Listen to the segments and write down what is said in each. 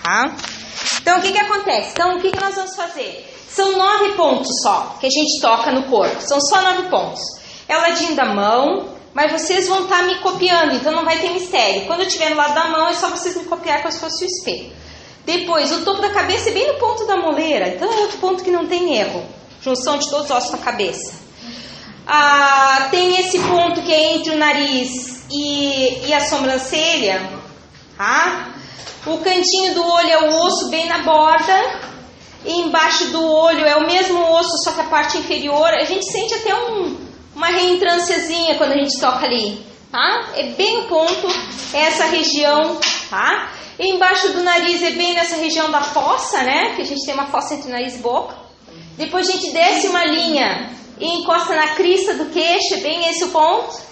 tá? Então, o que acontece? Então, o que nós vamos fazer? São 9 pontos só que a gente toca no corpo. São só 9 pontos. É o ladinho da mão, mas vocês vão estar me copiando, então não vai ter mistério. Quando eu estiver no lado da mão, é só vocês me copiar como se fosse o espelho. Depois, o topo da cabeça é bem no ponto da moleira, então é outro ponto que não tem erro. Junção de todos os ossos da cabeça. Tem esse ponto que é entre o nariz e a sobrancelha, tá? O cantinho do olho é o osso bem na borda, e embaixo do olho é o mesmo osso, só que a parte inferior, a gente sente até uma reentrânciazinha quando a gente toca ali, tá? É bem no ponto, essa região, tá? E embaixo do nariz é bem nessa região da fossa, né? Que a gente tem uma fossa entre nariz e boca. Depois a gente desce uma linha e encosta na crista do queixo, é bem esse o ponto.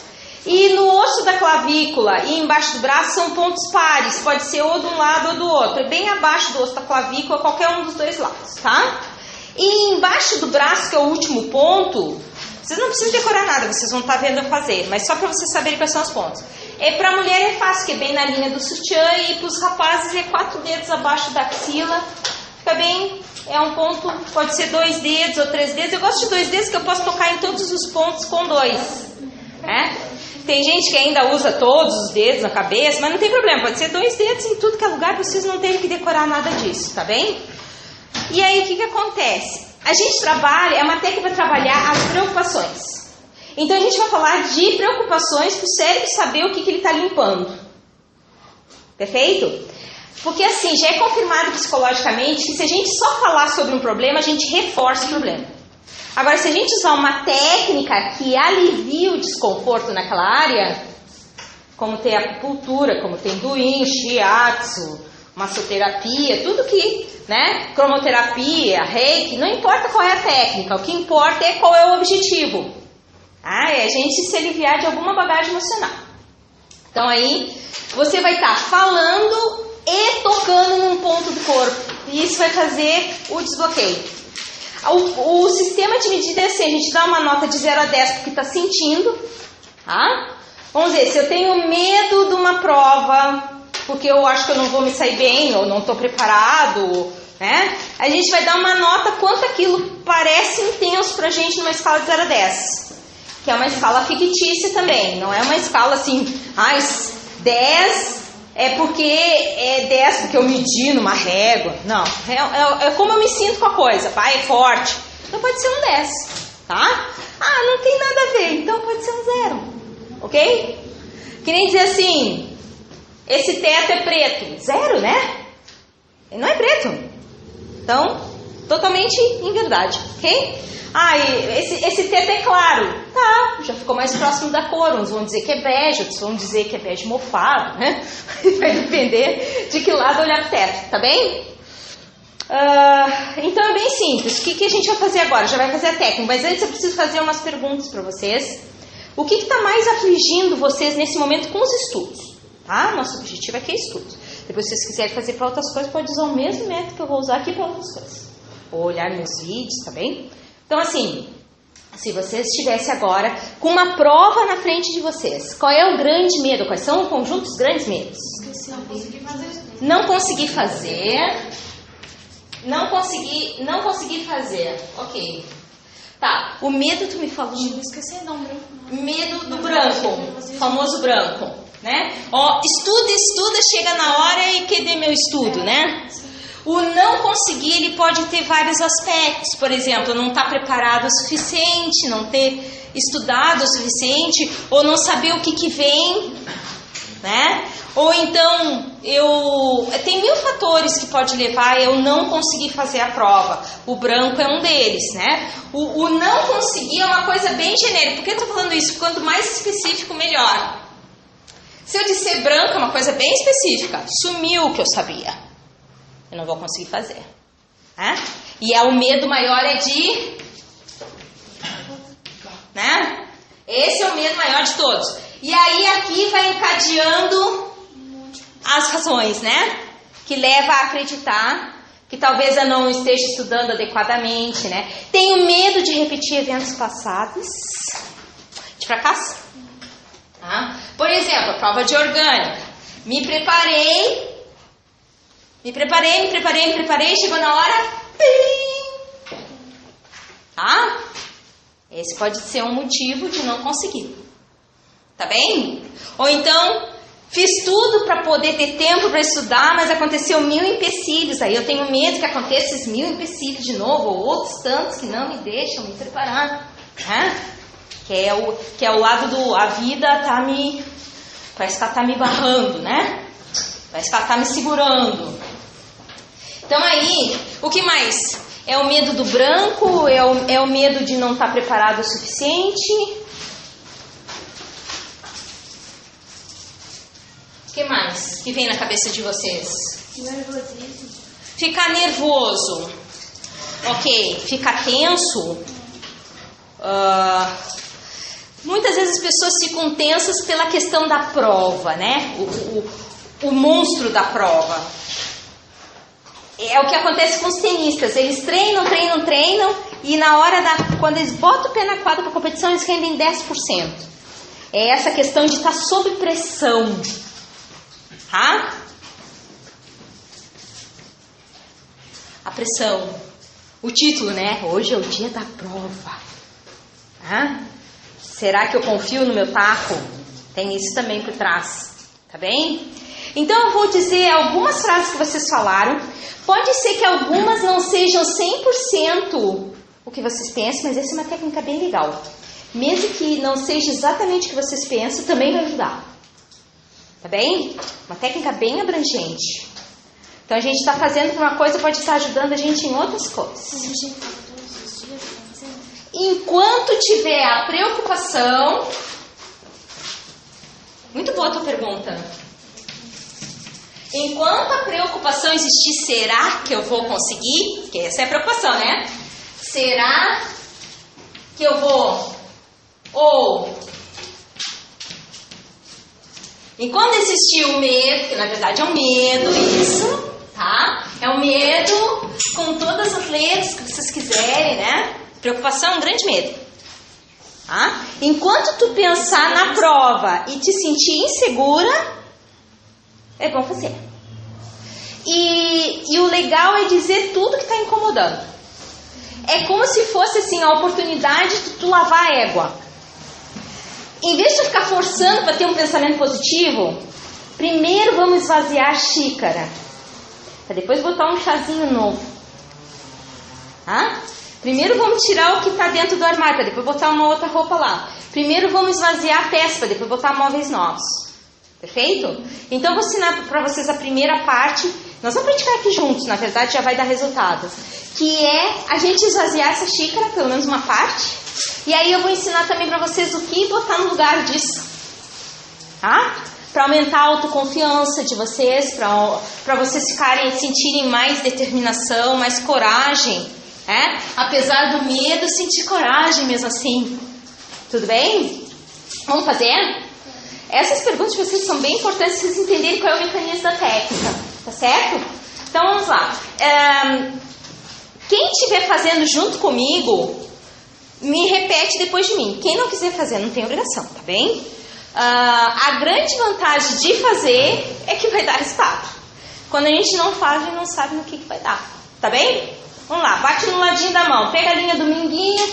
E no osso da clavícula e embaixo do braço são pontos pares, pode ser ou de um lado ou do outro. É bem abaixo do osso da clavícula, qualquer um dos dois lados, tá? E embaixo do braço, que é o último ponto, vocês não precisam decorar nada, vocês vão estar vendo eu fazer, mas só para vocês saberem quais são os pontos. Para a mulher é fácil, que é bem na linha do sutiã, e para os rapazes é 4 dedos abaixo da axila. Fica bem, é um ponto, pode ser 2 dedos ou 3 dedos. Eu gosto de 2 dedos, que eu posso tocar em todos os pontos com 2. Tem gente que ainda usa todos os dedos na cabeça, mas não tem problema, pode ser 2 dedos em tudo que é lugar, vocês não terem que decorar nada disso, tá bem? E aí, o que acontece? A gente trabalha, é uma técnica para trabalhar as preocupações. Então, a gente vai falar de preocupações para o cérebro saber o que ele está limpando. Perfeito? Porque assim, já é confirmado psicologicamente que se a gente só falar sobre um problema, a gente reforça o problema. Agora, se a gente usar uma técnica que alivia o desconforto naquela área, como tem acupuntura, como tem Duin, Shiatsu, massoterapia, tudo que, né, cromoterapia, reiki, não importa qual é a técnica, o que importa é qual é o objetivo. É a gente se aliviar de alguma bagagem emocional. Então aí, você vai estar falando e tocando num ponto do corpo. E isso vai fazer o desbloqueio. O sistema de medida é assim, a gente dá uma nota de 0 a 10 porque está sentindo. Tá? Vamos ver, se eu tenho medo de uma prova, porque eu acho que eu não vou me sair bem, ou não estou preparado, né? A gente vai dar uma nota quanto aquilo parece intenso pra gente numa escala de 0 a 10. Que é uma escala fictícia também, não é uma escala assim, 10 é porque é 10 porque eu medi numa régua. Não, é como eu me sinto com a coisa, é forte. Então pode ser um 10, tá? Não tem nada a ver, então pode ser um 0, ok? Que nem dizer assim, esse teto é preto, 0, né? Ele não é preto. Então, totalmente em verdade, ok? Esse teto é claro. Tá, já ficou mais próximo da cor. Uns vão dizer que é bege, outros vão dizer que é bege mofado, né? Vai depender de que lado olhar pro teto, tá bem? Então é bem simples. O que a gente vai fazer agora? Já vai fazer a técnica, mas antes eu preciso fazer umas perguntas para vocês. O que está mais afligindo vocês nesse momento com os estudos? Tá? Nosso objetivo aqui é estudos. Depois, se vocês quiserem fazer para outras coisas, pode usar o mesmo método que eu vou usar aqui para outras coisas. Ou olhar meus vídeos, tá bem? Então, assim, se vocês estivessem agora com uma prova na frente de vocês, qual é o grande medo? Quais são o conjunto dos grandes medos? Não consegui fazer. Não conseguir fazer. Não conseguir fazer. Ok. Tá, o medo tu me falou. Esqueci, não, branco. Medo do branco, o famoso branco, né? Estuda, chega na hora e cadê meu estudo, né? O não conseguir, ele pode ter vários aspectos. Por exemplo, não estar preparado o suficiente, não ter estudado o suficiente, ou não saber o que vem, né? Ou então, tem 1000 fatores que pode levar a eu não conseguir fazer a prova. O branco é um deles, né? O não conseguir é uma coisa bem genérica. Por que eu estou falando isso? Quanto mais específico, melhor. Se eu disser branco, é uma coisa bem específica. Sumiu o que eu sabia. Eu não vou conseguir fazer. E o medo maior é de... né? Esse é o medo maior de todos. E aí aqui vai encadeando as razões, né? Que leva a acreditar que talvez eu não esteja estudando adequadamente, né? Tenho medo de repetir eventos passados, de fracasso. Tá? Por exemplo, a prova de orgânica. Me preparei Me preparei, chegou na hora, pim! Tá? Esse pode ser um motivo de não conseguir. Tá bem? Ou então, fiz tudo para poder ter tempo para estudar, mas aconteceu 1000 empecilhos. Aí eu tenho medo que aconteça esses 1000 empecilhos de novo, ou outros tantos que não me deixam me preparar. Né? Que é o lado do... A vida parece que ela tá me barrando, né? Parece que ela tá me segurando. Então aí, o que mais? É o medo do branco? É o medo de não estar preparado o suficiente? O que mais que vem na cabeça de vocês? Nervosismo. Ficar nervoso. Ok. Ficar tenso. Muitas vezes as pessoas ficam tensas pela questão da prova, né? O monstro da prova. É o que acontece com os tenistas. Eles treinam e na hora quando eles botam o pé na quadra para a competição, eles rendem 10%. É essa questão de estar sob pressão. Tá? A pressão. O título, né? Hoje é o dia da prova. Tá? Será que eu confio no meu taco? Tem isso também por trás. Tá bem? Então eu vou dizer algumas frases que vocês falaram. Pode ser que algumas não sejam 100% o que vocês pensam, mas essa é uma técnica bem legal. Mesmo que não seja exatamente o que vocês pensam, também vai ajudar. Tá bem? Uma técnica bem abrangente. Então a gente está fazendo uma coisa, pode estar ajudando a gente em outras coisas. A gente fala todos os dias, Enquanto tiver a preocupação... Muito boa a tua pergunta. Enquanto a preocupação existir, será que eu vou conseguir? Porque essa é a preocupação, né? Será que eu vou? Ou... Enquanto existir o medo, que na verdade é um medo isso, tá? É um medo com todas as letras que vocês quiserem, né? Preocupação é um grande medo. Tá? Enquanto tu pensar na prova e te sentir insegura, é bom fazer. E o legal é dizer tudo que está incomodando. É como se fosse assim, a oportunidade de tu lavar a égua. Em vez de ficar forçando para ter um pensamento positivo, primeiro vamos esvaziar a xícara. Para depois botar um chazinho novo. Tá? Primeiro vamos tirar o que está dentro do armário, para depois botar uma outra roupa lá. Primeiro vamos esvaziar a peça, para depois botar móveis novos. Perfeito? Então vou ensinar para vocês a primeira parte. Nós vamos praticar aqui juntos, na verdade já vai dar resultado. Que é a gente esvaziar essa xícara, pelo menos uma parte. E aí eu vou ensinar também para vocês o que botar no lugar disso. Tá? Para aumentar a autoconfiança de vocês, para vocês sentirem mais determinação, mais coragem. Apesar do medo, sentir coragem mesmo assim. Tudo bem? Vamos fazer? Essas perguntas de vocês são bem importantes para vocês entenderem qual é o mecanismo da técnica. Tá certo? Então vamos lá. Quem estiver fazendo junto comigo, me repete depois de mim. Quem não quiser fazer, não tem obrigação, tá bem? A grande vantagem de fazer é que vai dar resultado. Quando a gente não faz, a gente não sabe no que vai dar. Tá bem? Vamos lá, bate no ladinho da mão. Pega a linha do minguinho,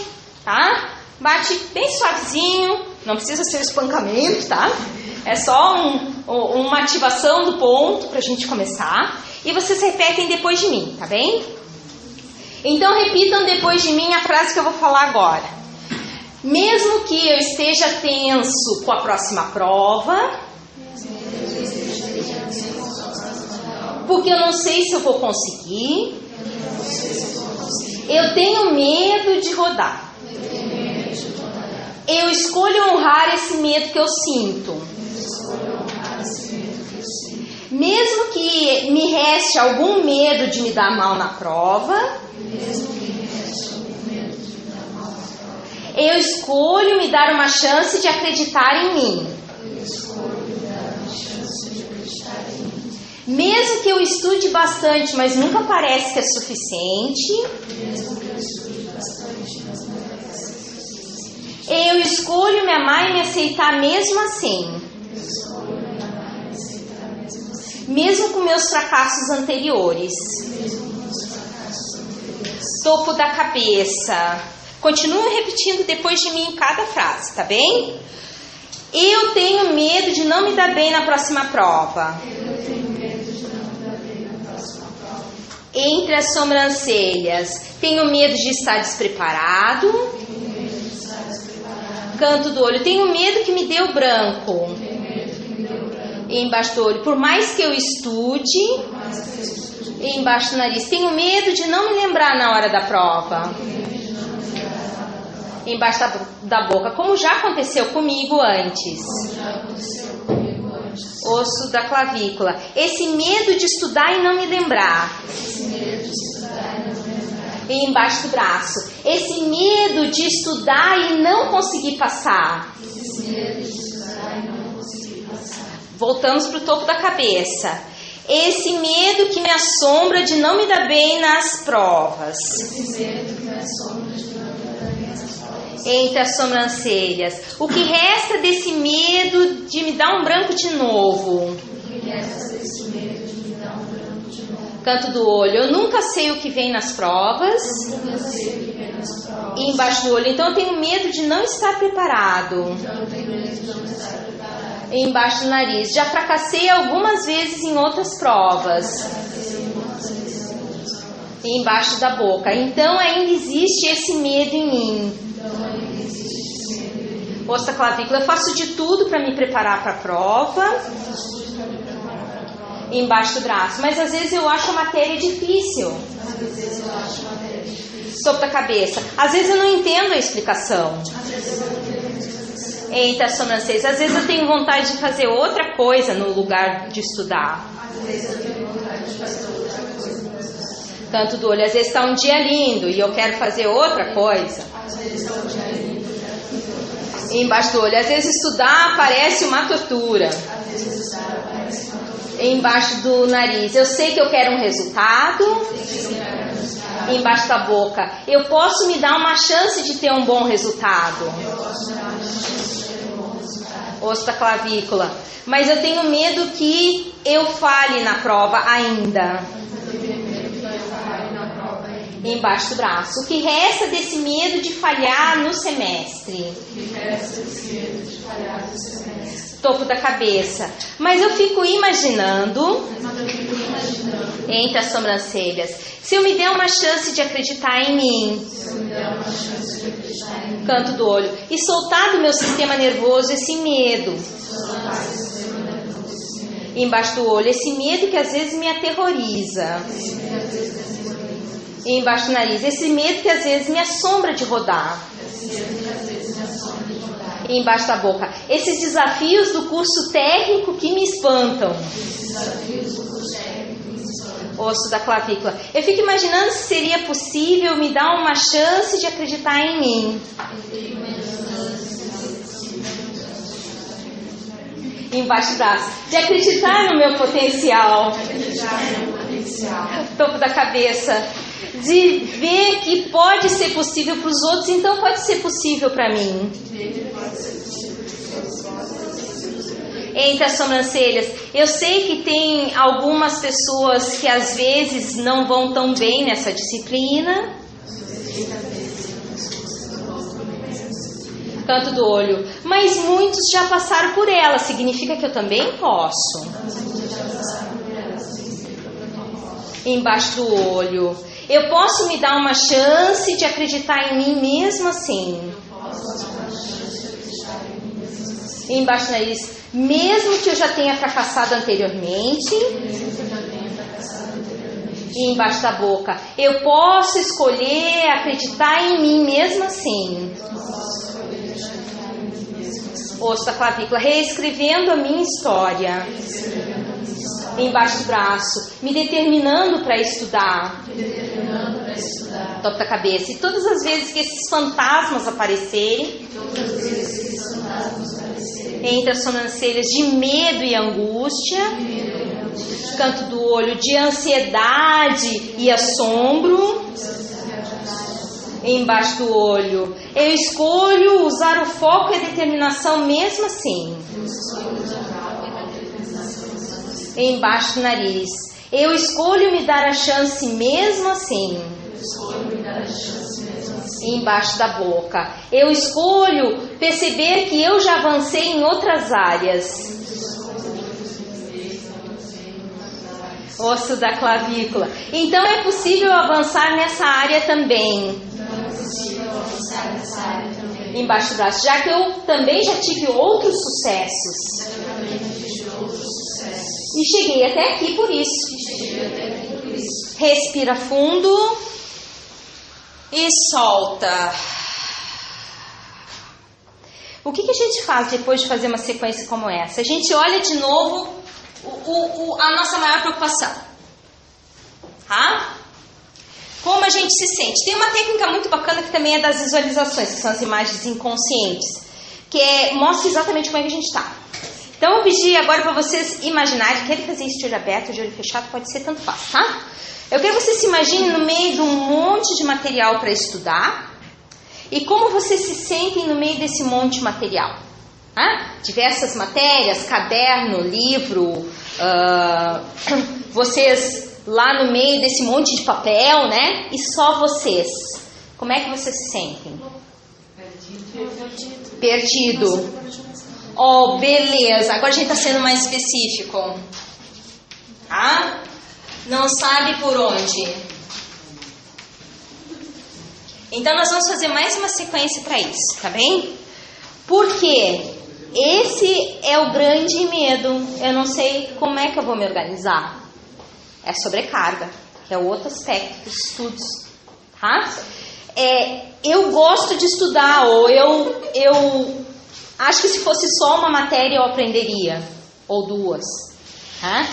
tá? Bate bem suavezinho. Não precisa ser um espancamento, tá? É só uma ativação do ponto pra gente começar. E vocês repetem depois de mim, tá bem? Então repitam depois de mim a frase que eu vou falar agora. Mesmo que eu esteja tenso com a próxima prova, porque eu não sei se eu vou conseguir, eu tenho medo de rodar. Eu escolho honrar esse medo que eu sinto. Mesmo que me reste algum medo de me dar mal na prova, eu escolho me dar uma chance de acreditar em mim. Mesmo que eu estude bastante, mas nunca parece que é suficiente, eu escolho me amar e me aceitar mesmo assim. mesmo com meus fracassos anteriores. Topo da cabeça. Continuo repetindo depois de mim cada frase, tá bem? Eu tenho medo de não me dar bem na próxima prova. Entre as sobrancelhas. Tenho medo de estar despreparado. Canto do olho. Tenho medo que me dê o branco. Embaixo do olho. Por mais que eu estude. Embaixo do nariz. Tenho medo de não me lembrar na hora da prova. Embaixo da boca. Como já aconteceu comigo antes. Osso da clavícula. Esse medo de estudar e não me lembrar. E embaixo do braço. Esse medo de estudar e não conseguir passar. Voltamos para o topo da cabeça. Esse medo que me assombra de não me dar bem nas provas. Entre as sobrancelhas. O que resta desse medo de me dar um branco de novo? Canto do olho. Eu nunca sei o que vem nas provas. E embaixo do olho. Então eu tenho medo de não estar preparado. E embaixo do nariz. Já fracassei algumas vezes em outras provas. E embaixo da boca. Então ainda existe esse medo em mim. Osso da clavícula. Eu faço de tudo para me preparar para a prova. Embaixo do braço. Mas às vezes eu acho a matéria difícil. Topo da cabeça. Às vezes eu não entendo a explicação. Entre as sobrancelhas. Às vezes eu tenho vontade de fazer outra coisa no lugar de estudar. Canto do olho. Às vezes está um dia lindo e eu quero fazer outra coisa. Embaixo do olho. Às vezes estudar parece uma tortura. Embaixo do nariz. Eu sei que eu quero um resultado. Embaixo da boca. Eu posso me dar uma chance de ter um bom resultado. Osso da clavícula. Mas eu tenho medo que eu falhe na prova ainda. Embaixo do braço. O que resta desse medo de falhar no semestre? Topo da cabeça. Mas eu fico imaginando, entre as sobrancelhas, se eu me der uma chance de acreditar em mim. Canto do olho. E soltar do meu sistema nervoso esse medo. Embaixo do olho. Esse medo que às vezes me aterroriza. E embaixo do nariz. Esse medo que às vezes me assombra de rodar. E embaixo da boca. Esses desafios do curso técnico que me espantam. Osso da clavícula. Eu fico imaginando se seria possível me dar uma chance de acreditar em mim. Embaixo do braço. De acreditar no meu potencial. Topo da cabeça. De ver que pode ser possível para os outros, então pode ser possível para mim. Entre as sobrancelhas. Eu sei que tem algumas pessoas que às vezes não vão tão bem nessa disciplina. Canto do olho. Mas muitos já passaram por ela. Significa que eu também posso. Embaixo do olho. Eu posso me dar uma chance de acreditar em mim mesmo assim. Embaixo do nariz. Mesmo que eu já tenha fracassado anteriormente. E embaixo da boca. Eu posso escolher acreditar em mim mesmo assim. Osso da clavícula. Reescrevendo a minha história. Embaixo do braço. Me determinando para estudar. Topo da cabeça. E todas as vezes que esses fantasmas aparecerem. Entre as sobrancelhas de medo e angústia. Canto do olho de ansiedade e assombro. Embaixo do olho. Eu escolho usar o foco e a determinação mesmo assim. Embaixo do nariz. Eu escolho me dar a chance mesmo assim. Embaixo da boca. Eu escolho perceber que eu já avancei em outras áreas. Osso da clavícula. Então é possível avançar nessa área também. Embaixo do braço. Já que eu também já tive outros sucessos. E cheguei até aqui por isso. Respira fundo. E solta. O que a gente faz depois de fazer uma sequência como essa? A gente olha de novo a nossa maior preocupação. Tá? Como a gente se sente? Tem uma técnica muito bacana que também é das visualizações, que são as imagens inconscientes, que mostra exatamente como é que a gente está. Então eu pedi agora para vocês imaginarem, querem fazer isso de olho aberto ou de olho fechado, pode ser, tanto faz, tá? Eu quero que vocês se imaginem no meio de um monte de material para estudar e como vocês se sentem no meio desse monte de material. Diversas matérias, caderno, livro, vocês lá no meio desse monte de papel, né? E só vocês. Como é que vocês se sentem? Perdido. Oh, beleza. Agora a gente está sendo mais específico. Tá? Não sabe por onde. Então nós vamos fazer mais uma sequência para isso, tá bem? Porque esse é o grande medo. Eu não sei como é que eu vou me organizar. É sobrecarga, que é outro aspecto dos estudos, tá? Eu gosto de estudar, ou eu acho que se fosse só uma matéria eu aprenderia, ou duas, tá?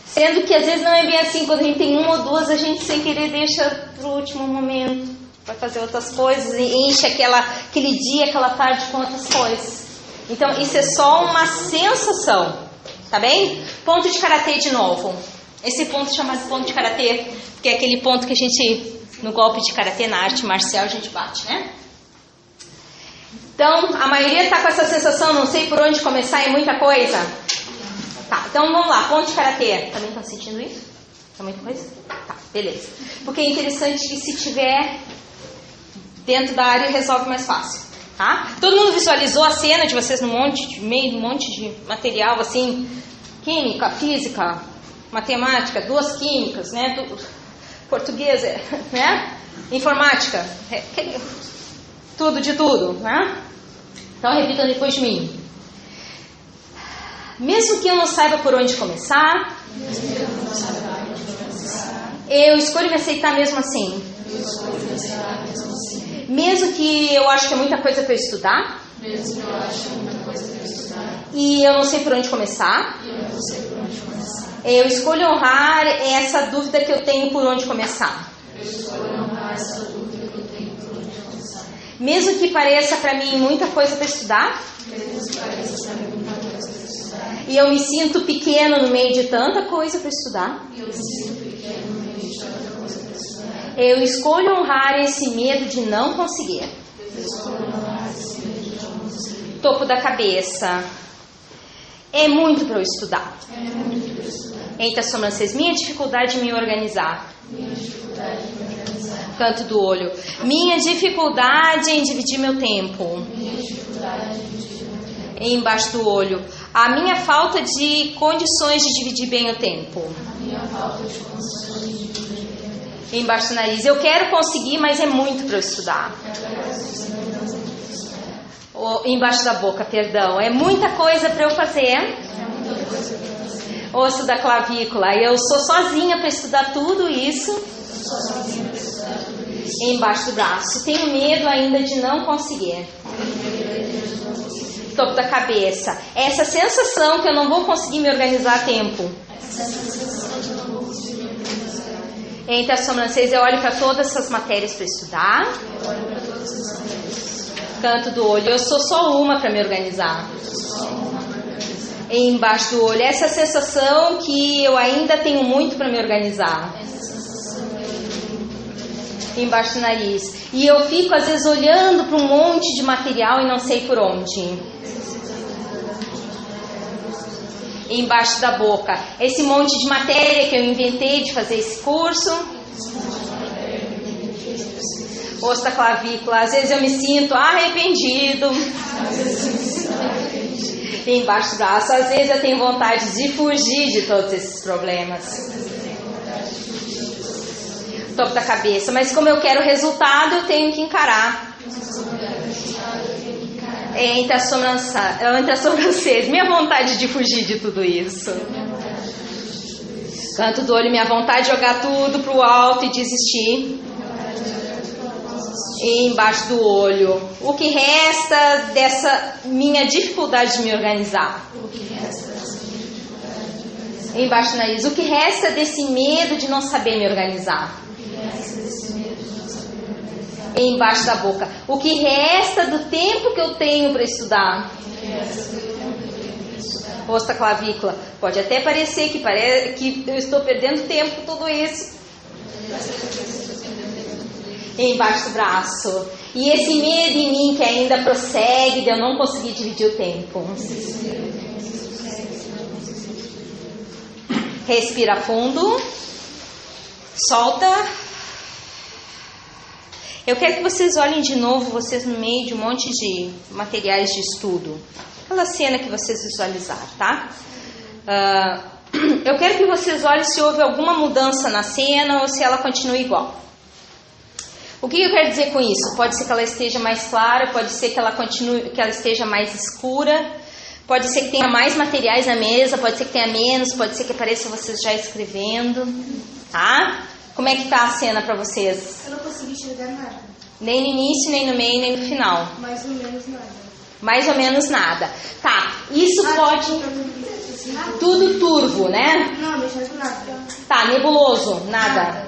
Sendo que às vezes não é bem assim, quando a gente tem uma ou duas, a gente sem querer deixa para o último momento, vai fazer outras coisas e enche aquele dia, aquela tarde com outras coisas. Então isso é só uma sensação, tá bem? Ponto de karatê de novo. Esse ponto chamado ponto de karatê, que é aquele ponto que a gente, no golpe de karatê, na arte marcial, a gente bate, né? Então, a maioria está com essa sensação, não sei por onde começar, é muita coisa. Tá, então vamos lá, ponto de karatê. Também estão sentindo isso? É muita coisa? Tá, beleza. Porque é interessante que se tiver dentro da área, resolve mais fácil. Tá? Todo mundo visualizou a cena de vocês no meio de um monte de material, assim, química, física, matemática, duas químicas, né? Português, né? Informática, tudo de tudo, né? Então repitam depois de mim. Mesmo que eu não saiba por onde começar, eu escolho me aceitar mesmo assim. Mesmo que eu acho que é muita coisa para eu estudar, e eu não sei por onde começar, eu escolho honrar essa dúvida que eu tenho por onde começar. Mesmo que pareça para mim muita coisa para estudar, e eu me sinto pequeno no meio de tanta coisa para estudar, eu escolho honrar esse medo de não conseguir. Topo da cabeça. É muito para eu estudar. Entre as sobrancelhas. Minha dificuldade em me organizar. Canto do olho. Minha dificuldade em dividir meu tempo. Embaixo do olho. A minha falta de condições de dividir bem o tempo. Embaixo do nariz. Eu quero conseguir, mas é muito para eu estudar. Embaixo da boca, perdão. É muita coisa para eu fazer. Osso da clavícula. Eu sou sozinha para estudar tudo isso. Embaixo do braço. Tenho medo ainda de não conseguir. Topo da cabeça. Essa sensação que eu não vou conseguir me organizar a tempo. Entre as sobrancelhas, eu olho para todas essas matérias para estudar. Canto do olho, eu sou só uma para me organizar. Embaixo do olho, essa sensação que eu ainda tenho muito para me organizar. Embaixo do nariz. E eu fico às vezes olhando para um monte de material e não sei por onde. Embaixo da boca. Esse monte de matéria que eu inventei de fazer esse curso. Osso da clavícula. Às vezes eu me sinto arrependido. Embaixo do braço. Às vezes eu tenho vontade de fugir de todos esses problemas. Topo da cabeça. Mas como eu quero resultado, eu tenho que encarar. Entre as sobrancelhas. Minha vontade de fugir de tudo isso. Canto do olho. Minha vontade de jogar tudo pro alto e desistir. E embaixo do olho. O que resta dessa minha dificuldade de me organizar? Embaixo do nariz. O que resta desse medo de não saber me organizar? Embaixo da boca. O que resta do tempo que eu tenho para estudar? Osso da clavícula. Pode até parecer que eu estou perdendo tempo com tudo isso. Embaixo do braço. E esse medo em mim que ainda prossegue de eu não conseguir dividir o tempo. Respira fundo. Solta. Eu quero que vocês olhem de novo, vocês no meio de um monte de materiais de estudo. Aquela cena que vocês visualizaram, tá? Eu quero que vocês olhem se houve alguma mudança na cena ou se ela continua igual. O que eu quero dizer com isso? Pode ser que ela esteja mais clara, pode ser que ela continue, que ela esteja mais escura, pode ser que tenha mais materiais na mesa, pode ser que tenha menos, pode ser que apareça vocês já escrevendo, tá? Como é que tá a cena para vocês? Eu não consegui enxergar nada. Nem no início, nem no meio, nem no final. Mais ou menos nada. Mais ou menos nada. Tá, isso pode... Tudo turvo, né? Não, não enxergo nada. Tá, nebuloso, nada.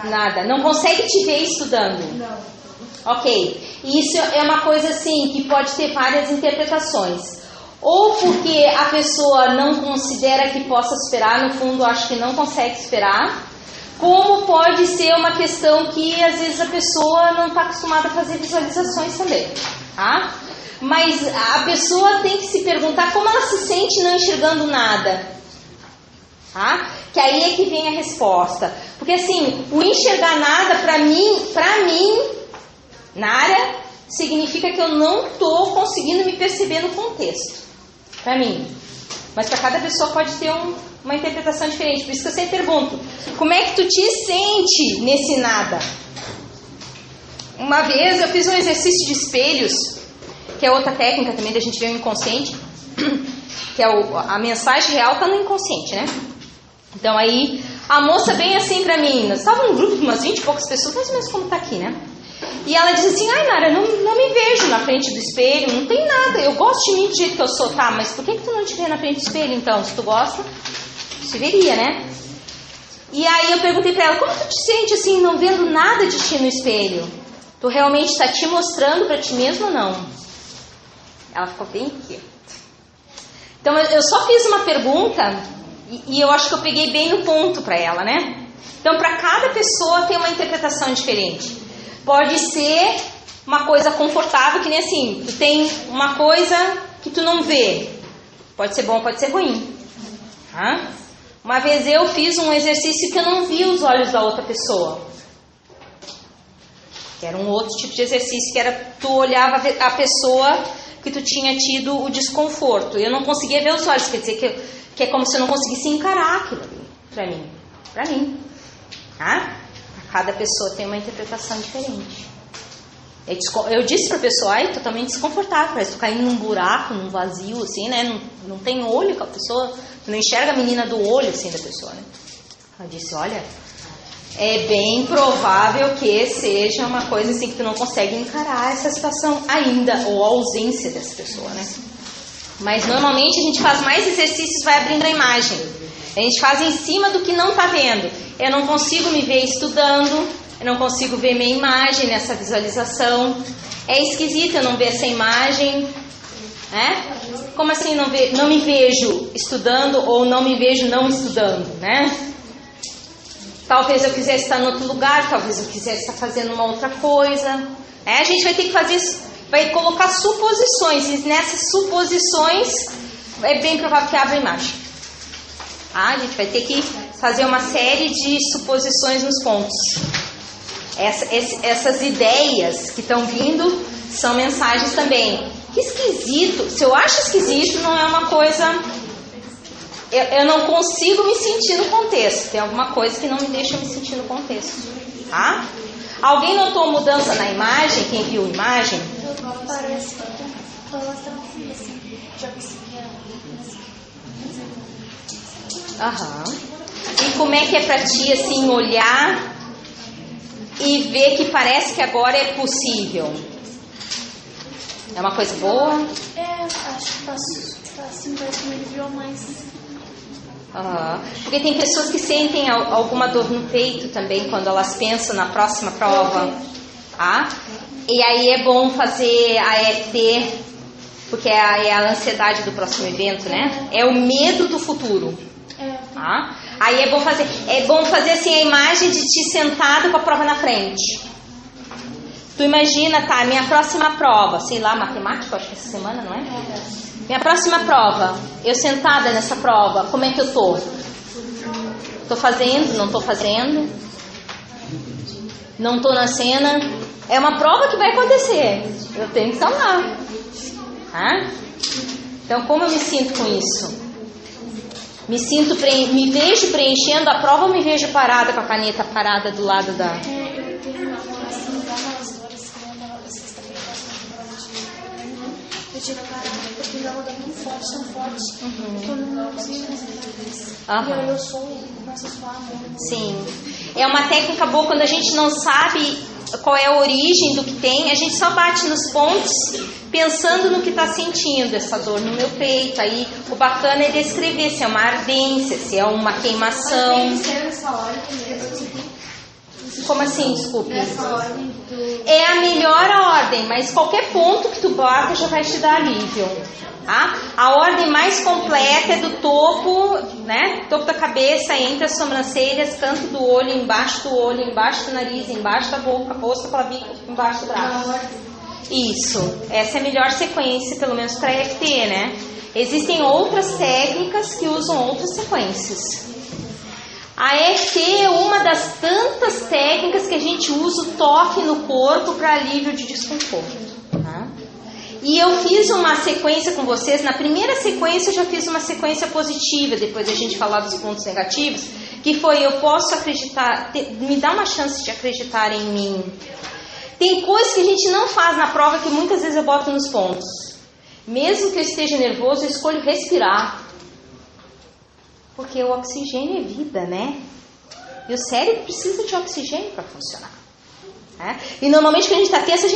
Nada. Não consegue te ver estudando? Não. Ok. Isso é uma coisa assim que pode ter várias interpretações. Ou porque a pessoa não considera que possa superar, no fundo acho que não consegue superar. Como pode ser uma questão que às vezes a pessoa não está acostumada a fazer visualizações também, tá? Mas a pessoa tem que se perguntar como ela se sente não enxergando nada, tá? Que aí é que vem a resposta. Porque assim, o enxergar nada pra mim, na área, significa que eu não estou conseguindo me perceber no contexto, pra mim. Mas para cada pessoa pode ter uma interpretação diferente. Por isso que eu sempre pergunto, como é que tu te sente nesse nada? Uma vez eu fiz um exercício de espelhos, que é outra técnica também da gente ver o inconsciente, que é a mensagem real está no inconsciente, né? Então aí, a moça bem assim pra mim, nós estávamos num grupo de umas 20 e poucas pessoas, mais ou menos como tá aqui, né? E ela diz assim, ai Nara, não me vejo na frente do espelho, não tem nada, eu gosto de mim do jeito que eu sou, tá, mas por que tu não te vê na frente do espelho então? Se tu gosta, se veria, né? E aí eu perguntei pra ela, como tu te sente assim, não vendo nada de ti no espelho? Tu realmente está te mostrando pra ti mesmo ou não? Ela ficou bem quieta. Então eu só fiz uma pergunta e eu acho que eu peguei bem no ponto pra ela, né? Então pra cada pessoa tem uma interpretação diferente. Pode ser uma coisa confortável, que nem assim, tu tem uma coisa que tu não vê. Pode ser bom, pode ser ruim. Tá? Uma vez eu fiz um exercício que eu não via os olhos da outra pessoa. Que era um outro tipo de exercício, que era tu olhava a pessoa que tu tinha tido o desconforto. Eu não conseguia ver os olhos, quer dizer que é como se eu não conseguisse encarar aquilo ali, pra mim. Tá? Cada pessoa tem uma interpretação diferente. Eu disse pra pessoa, ai, totalmente desconfortável, parece tu caindo num buraco, num vazio, assim, né? Não tem olho com a pessoa, tu não enxerga a menina do olho, assim, da pessoa, né? Ela disse, olha, é bem provável que seja uma coisa assim que tu não consegue encarar essa situação ainda, ou a ausência dessa pessoa, né? Mas normalmente a gente faz mais exercícios, vai abrindo a imagem. A gente faz em cima do que não está vendo. Eu não consigo me ver estudando, eu não consigo ver minha imagem nessa visualização. É esquisito eu não ver essa imagem, né? Como assim não me vejo estudando ou não me vejo não estudando, né? Talvez eu quisesse estar em outro lugar, talvez eu quisesse estar fazendo uma outra coisa. A gente vai ter que fazer, vai colocar suposições, e nessas suposições é bem provável que abra a imagem. A gente vai ter que fazer uma série de suposições nos pontos. Essas ideias que estão vindo são mensagens também. Que esquisito. Se eu acho esquisito, não é uma coisa... Eu não consigo me sentir no contexto. Tem alguma coisa que não me deixa me sentir no contexto. Tá? Alguém notou mudança na imagem? Quem viu a imagem? Parece que elas estão assim, já conseguiram. Aham. E como é que é pra ti, assim, olhar e ver que parece que agora é possível? É uma coisa boa? Acho que tá assim, parece que me aliviou mais. Porque tem pessoas que sentem alguma dor no peito também quando elas pensam na próxima prova. E aí é bom fazer a EFT, porque é a ansiedade do próximo evento, né? É o medo do futuro. Aí é bom fazer assim a imagem de ti sentada com a prova na frente. Tu imagina, tá, minha próxima prova, sei lá, matemática, acho que essa semana, não é? Minha próxima prova, eu sentada nessa prova, como é que eu tô? Tô fazendo, não tô fazendo? Não tô na cena? É uma prova que vai acontecer. Eu tenho que estar lá. Então, como eu me sinto com isso? Me vejo preenchendo a prova ou me vejo parada com a caneta parada do lado da... Eu tenho uma assim, umas dores que eu sexta-feira eu tiro a parada, porque eu dava muito forte, tão forte, que eu não consigo fazer. E aí eu começo a suar muito. Sim. É uma técnica boa quando a gente não sabe qual é a origem do que tem, a gente só bate nos pontos pensando no que está sentindo, essa dor no meu peito. Aí o bacana é descrever se é uma ardência, se é uma queimação. Como assim, desculpe? É a melhor ordem, mas qualquer ponto que tu bota já vai te dar alívio. A ordem mais completa é do topo, né? Topo da cabeça, entre as sobrancelhas, canto do olho, embaixo do nariz, embaixo da boca, rosto, clavícula, embaixo do braço. Isso. Essa é a melhor sequência, pelo menos para EFT, né? Existem outras técnicas que usam outras sequências. A EFT é uma das tantas técnicas que a gente usa o toque no corpo para alívio de desconforto. E eu fiz uma sequência com vocês. Na primeira sequência eu já fiz uma sequência positiva, depois a gente falar dos pontos negativos, que foi: eu posso acreditar, me dá uma chance de acreditar em mim. Tem coisas que a gente não faz na prova que muitas vezes eu boto nos pontos. Mesmo que eu esteja nervoso, eu escolho respirar. Porque o oxigênio é vida, né? E o cérebro precisa de oxigênio para funcionar. E normalmente quando a gente está tenso,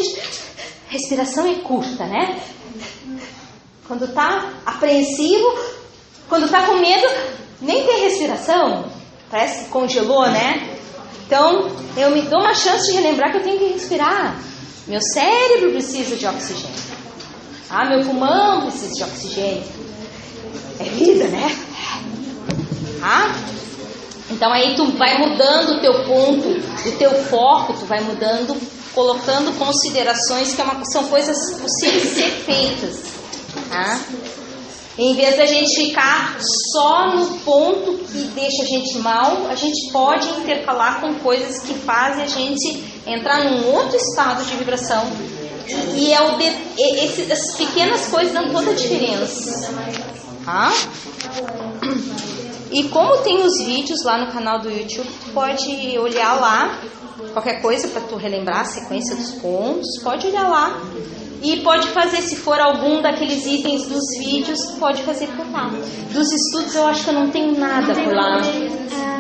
respiração é curta, né? Quando está apreensivo, quando está com medo, nem tem respiração. Parece que congelou, né? Então, eu me dou uma chance de relembrar que eu tenho que respirar. Meu cérebro precisa de oxigênio. Meu pulmão precisa de oxigênio. É vida, né? Então aí tu vai mudando o teu ponto, o teu foco, tu vai mudando, colocando considerações que são coisas possíveis de ser feitas. Em vez da gente ficar só no ponto que deixa a gente mal, a gente pode intercalar com coisas que fazem a gente entrar num outro estado de vibração. E essas pequenas coisas dão toda a diferença. E como tem os vídeos lá no canal do YouTube, tu pode olhar lá, qualquer coisa para tu relembrar a sequência dos pontos, pode olhar lá. E pode fazer, se for algum daqueles itens dos vídeos, pode fazer por lá. Dos estudos eu acho que eu não tenho nada por lá.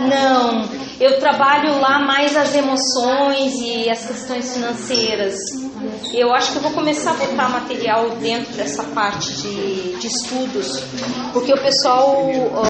Não, eu trabalho lá mais as emoções e as questões financeiras. Eu acho que eu vou começar a botar material dentro dessa parte de estudos, porque o pessoal...